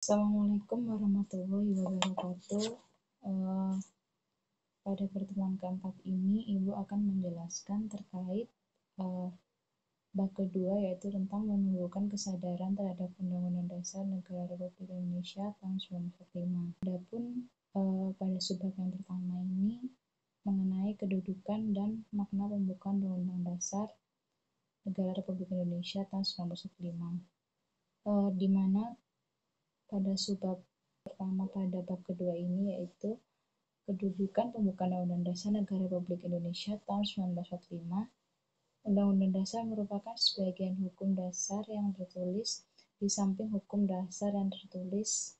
Assalamualaikum warahmatullahi wabarakatuh. Eh, Pada pertemuan keempat ini, Ibu akan menjelaskan terkait bab kedua, yaitu tentang menumbuhkan kesadaran terhadap Undang-Undang Dasar Negara Republik Indonesia tahun 1945. Adapun pada subbab yang pertama ini mengenai kedudukan dan makna pembukaan Undang-Undang Dasar Negara Republik Indonesia tahun 1945, di mana pada subbab pertama pada bab kedua ini yaitu kedudukan pembukaan Undang-Undang Dasar Negara Republik Indonesia tahun 1945. Undang-Undang Dasar merupakan sebagian hukum dasar yang tertulis. Di samping hukum dasar yang tertulis,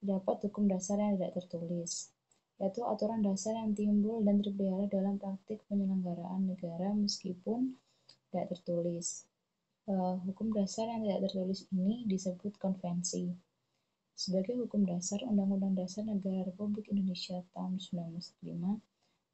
terdapat hukum dasar yang tidak tertulis, yaitu aturan dasar yang timbul dan terpelihara dalam praktik penyelenggaraan negara meskipun tidak tertulis. Hukum dasar yang tidak tertulis ini disebut konvensi. Sebagai hukum dasar, Undang-Undang Dasar Negara Republik Indonesia tahun 1945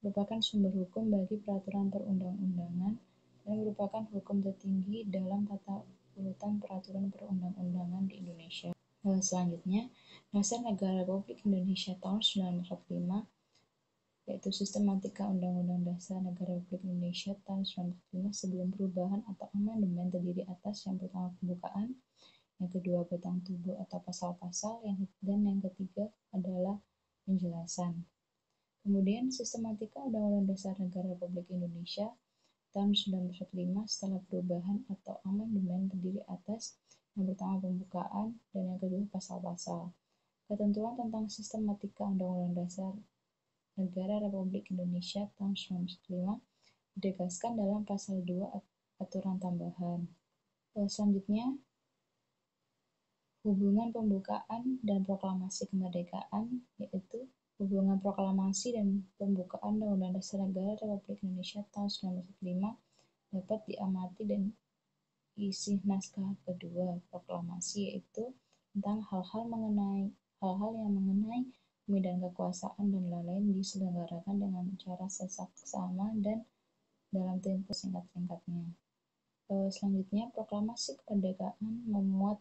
merupakan sumber hukum bagi peraturan perundang-undangan dan merupakan hukum tertinggi dalam tata urutan peraturan perundang-undangan di Indonesia. Selanjutnya, Dasar Negara Republik Indonesia tahun 1945, yaitu sistematika Undang-Undang Dasar Negara Republik Indonesia tahun 1945 sebelum perubahan atau amandemen terdiri atas yang pertama pembukaan, yang kedua batang tubuh atau pasal-pasal, dan yang ketiga adalah penjelasan. Kemudian sistematika Undang-Undang Dasar Negara Republik Indonesia tahun 1945 setelah perubahan atau amandemen terdiri atas yang pertama pembukaan dan yang kedua pasal-pasal. Ketentuan tentang sistematika Undang-Undang Dasar Negara Republik Indonesia tahun 1945 ditegaskan dalam pasal 2 aturan tambahan. Selanjutnya, hubungan pembukaan dan proklamasi kemerdekaan, yaitu hubungan proklamasi dan pembukaan Undang-Undang Dasar Negara Republik Indonesia tahun 1945 dapat diamati dan isi naskah kedua proklamasi, yaitu tentang hal-hal yang mengenai pemindahan kekuasaan dan lain-lain diselenggarakan dengan cara seksama dan dalam tempo singkat-singkatnya. Selanjutnya, proklamasi kemerdekaan memuat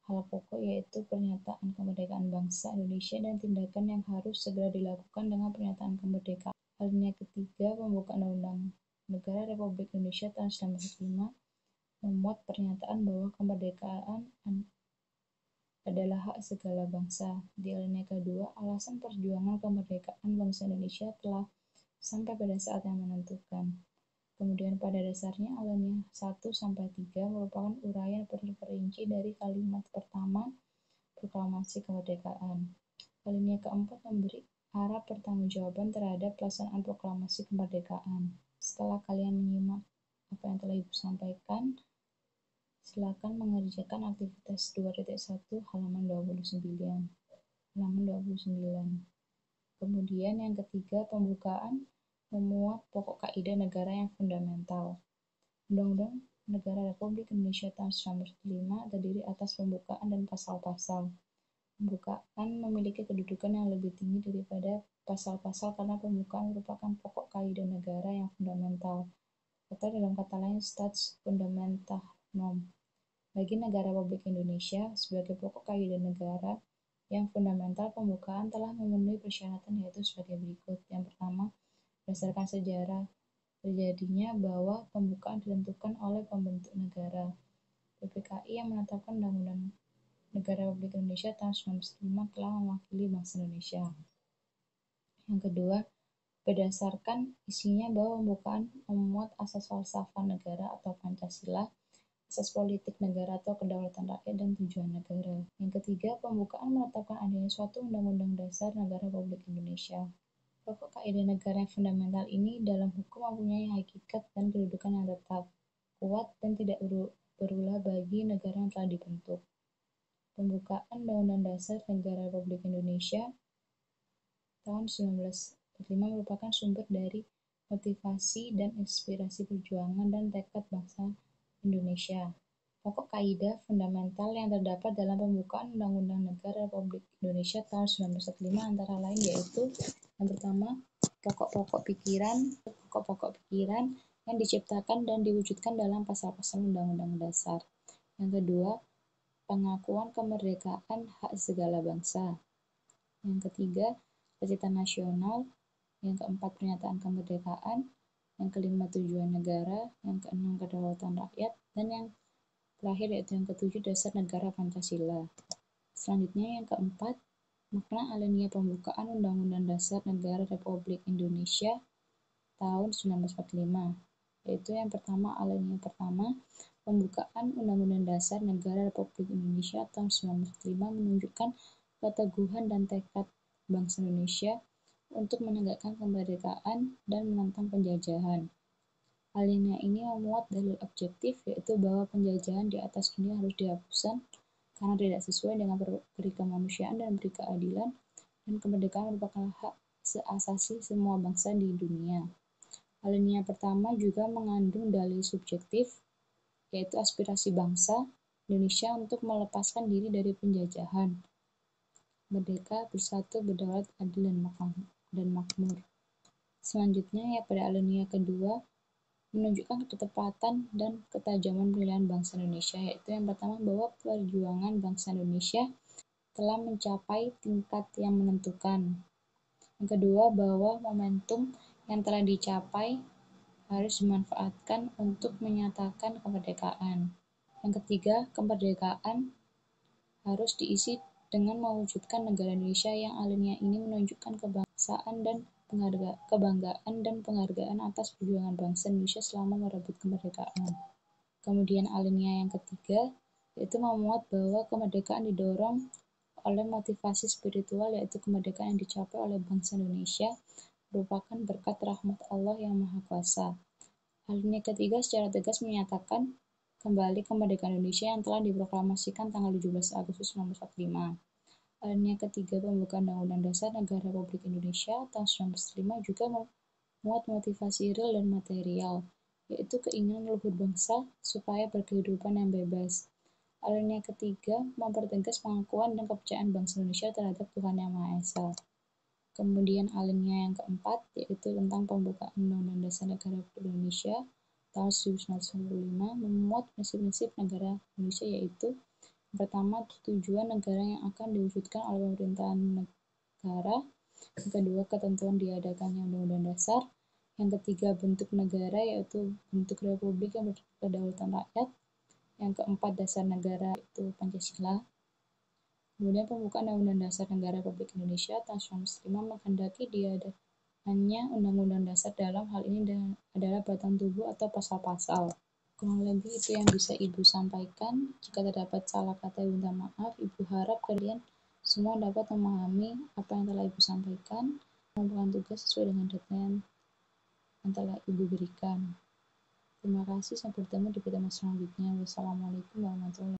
hal pokok, yaitu pernyataan kemerdekaan bangsa Indonesia dan tindakan yang harus segera dilakukan dengan pernyataan kemerdekaan. Alinea ketiga pembukaan Undang-Undang Negara Republik Indonesia tahun 1945 memuat pernyataan bahwa kemerdekaan adalah hak segala bangsa. Di alinea kedua, alasan perjuangan kemerdekaan bangsa Indonesia telah sampai pada saat yang menentukan. Kemudian pada dasarnya alinea 1-3 merupakan uraian terperinci dari kalimat pertama proklamasi kemerdekaan. Alinea keempat memberi arah pertanggungjawaban terhadap pelaksanaan proklamasi kemerdekaan. Setelah kalian menyimak apa yang telah Ibu sampaikan, silakan mengerjakan aktivitas 2.1 halaman 29. Kemudian yang ketiga, pembukaan memuat pokok kaidah negara yang fundamental. Undang-Undang Negara Republik Indonesia tahun 1945 terdiri atas pembukaan dan pasal-pasal. Pembukaan memiliki kedudukan yang lebih tinggi daripada pasal-pasal karena pembukaan merupakan pokok kaidah negara yang fundamental, atau dalam kata lain Stats Fundamentalum. Bagi negara Republik Indonesia, sebagai pokok kaidah negara yang fundamental, pembukaan telah memenuhi persyaratan, yaitu sebagai berikut. Yang pertama, berdasarkan sejarah terjadinya bahwa pembukaan ditentukan oleh pembentuk negara. PPKI yang menetapkan Undang-Undang Negara Republik Indonesia tahun 1945 telah mewakili bangsa Indonesia. Yang kedua, berdasarkan isinya bahwa pembukaan memuat asas falsafah negara atau Pancasila, asas politik negara atau kedaulatan rakyat dan tujuan negara. Yang ketiga, pembukaan menetapkan adanya suatu Undang-Undang Dasar Negara Republik Indonesia. Pokok kaidah negara yang fundamental ini dalam hukum mempunyai hakikat dan kedudukan yang tetap, kuat, dan tidak berulah bagi negara yang telah dibentuk. Pembukaan Undang-Undang Dasar Negara Republik Indonesia tahun 1945 merupakan sumber dari motivasi dan inspirasi perjuangan dan tekad bangsa Indonesia. Pokok kaidah fundamental yang terdapat dalam pembukaan Undang-Undang Negara Republik Indonesia tahun 1945 antara lain yaitu yang pertama, pokok-pokok pikiran yang diciptakan dan diwujudkan dalam pasal-pasal Undang-Undang Dasar. Yang kedua, pengakuan kemerdekaan hak segala bangsa. Yang ketiga, cita-cita nasional. Yang keempat, pernyataan kemerdekaan. Yang kelima, tujuan negara. Yang keenam, kedaulatan rakyat. Dan yang terakhir yaitu yang ketujuh, dasar negara Pancasila. Selanjutnya yang keempat, makna alinea pembukaan Undang-Undang Dasar Negara Republik Indonesia tahun 1945. Yaitu yang pertama, alinea pertama, pembukaan Undang-Undang Dasar Negara Republik Indonesia tahun 1945 menunjukkan keteguhan dan tekad bangsa Indonesia untuk menegakkan kemerdekaan dan menentang penjajahan. Alinea ini memuat dalil objektif, yaitu bahwa penjajahan di atas dunia harus dihapuskan karena tidak sesuai dengan peri kemanusiaan dan peri keadilan, dan kemerdekaan merupakan hak asasi semua bangsa di dunia. Alinea pertama juga mengandung dalil subjektif, yaitu aspirasi bangsa Indonesia untuk melepaskan diri dari penjajahan, merdeka, bersatu, berdaulat, adil, dan makmur. Selanjutnya, ya pada alinea kedua, menunjukkan ketepatan dan ketajaman pilihan bangsa Indonesia, yaitu yang pertama, bahwa perjuangan bangsa Indonesia telah mencapai tingkat yang menentukan. Yang kedua, bahwa momentum yang telah dicapai harus dimanfaatkan untuk menyatakan kemerdekaan. Yang ketiga, kemerdekaan harus diisi dengan mewujudkan negara Indonesia yang alinea ini menunjukkan kebangsaan dan kebanggaan dan penghargaan atas perjuangan bangsa Indonesia selama merebut kemerdekaan. Kemudian alinea yang ketiga, yaitu memuat bahwa kemerdekaan didorong oleh motivasi spiritual, yaitu kemerdekaan yang dicapai oleh bangsa Indonesia merupakan berkat rahmat Allah yang Maha Kuasa. Alinea ketiga secara tegas menyatakan kembali kemerdekaan Indonesia yang telah diproklamasikan tanggal 17 Agustus 1945. Alinea ketiga pembukaan Undang-Undang Dasar Negara Republik Indonesia tahun 1945 juga memuat motivasi real dan material, yaitu keinginan leluhur bangsa supaya berkehidupan yang bebas. Alinea ketiga mempertegas pengakuan dan kepercayaan bangsa Indonesia terhadap Tuhan Yang Maha Esa. Kemudian alinea yang keempat, yaitu tentang pembukaan Undang-Undang Dasar Negara Republik Indonesia tahun 1945 memuat prinsip-prinsip negara Indonesia, yaitu yang pertama, tujuan negara yang akan diwujudkan oleh pemerintahan negara. Yang kedua, ketentuan diadakannya Undang-Undang Dasar. Yang ketiga, bentuk negara, yaitu bentuk republik yang berkedaulatan rakyat. Yang keempat, dasar negara, yaitu Pancasila. Kemudian pembukaan Undang-Undang Dasar Negara Republik Indonesia tahun 1945 menghendaki diadakannya Undang-Undang Dasar, dalam hal ini adalah batang tubuh atau pasal-pasal. Kurang lebih itu yang bisa Ibu sampaikan. Jika terdapat salah kata, Ibu minta maaf. Ibu harap kalian semua dapat memahami apa yang telah Ibu sampaikan, mengumpulkan tugas sesuai dengan deadline yang telah Ibu berikan. Terima kasih, sampai bertemu di pertemuan selanjutnya. Wassalamualaikum warahmatullahi wabarakatuh.